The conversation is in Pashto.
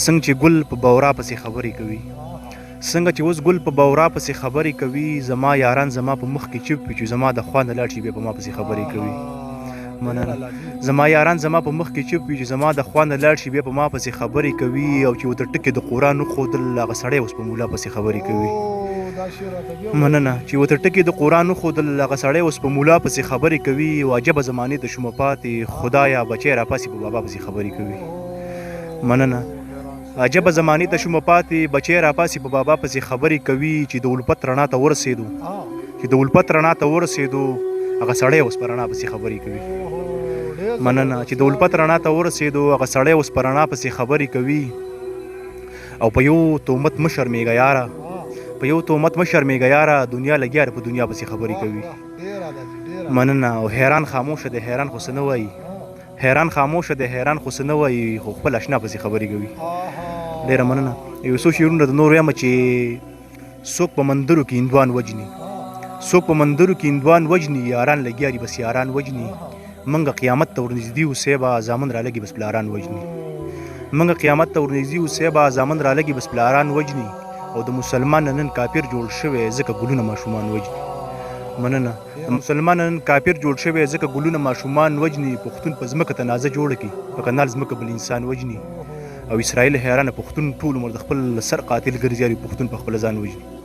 څنګه چې ګل په بورا پسې خبرې کوي، څنګه چې اوس ګل په بورا پسې خبرې کوي، زما یاران زما په مخ کې چوپ وي چې زما د خوا نه لاړ شي بیا په ما پسې خبرې کوي. مننه. زما یاران زما په مخ کې چوپ وي چې زما د خوا نه لاړ شي بیا په ما پسې خبرې کوي، او چې ورته ټکي د قرآن وښودل هغه سړی اوس په مولا پسې خبرې کوي. مننه. چې ورته ټکي د قرآن وښودل هغه سړی اوس په مولا پسې خبرې کوي، او عجبه زمانې ته شومه پاتې خدایه بچی راپاسې په بابا پسې خبرې کوي. مننه. عجبه زمانې ته شومه پاتې بچی راپاسې په بابا پسې خبرې کوي، چې د الفت رڼا ته ورسېدو، چې د الفت رڼا ته ورسېدو هغه سړی اوس په رڼا پسې خبرې کوي. مننه. چې د الفت رڼا ته ورسېدو هغه سړی اوس په رڼا پسې خبرې کوي، او په یو تهمت مه شرمېږه یاره، په یو تهمت مه شرمېږه یاره، دنیا لګیا په دنیا پسې خبرې کوي. مننه. او حیران خاموشه دی، حیران خو څه نه وایي، حیران خاموشه دی، حیران خو څه نه وایي، خو خپل اشنا پسې خبرې کوي. ډېره مننه. یو څو شعرونه د نورو یم چې څوک په مندرو کې هندوان وجني، څوک په مندرو کې هندوان وجني، یاران لګیا دي بس یاران وجني، منګه قیامت ته ورنږدې اوسې به زامن رالګي بس پلاران وجني، منګه قیامت ته ورنږدې اوسې به زامن رالګي بس پلاران وجني، او د مسلمان نن کافر جوړ شوی ځکه ګلونه ماشومان وجني. مننه. د مسلمان نن کافر جوړ شوی ځکه ګلونه ماشومان وجني، پښتون په ځمکه تنازه جوړه کړي په کنال ځمکه بل انسان وجني، او اسرائیل حیرانه پښتون ټول عمر د خپل سر قاتل ګرځي، پښتون په خپل ځان وجني.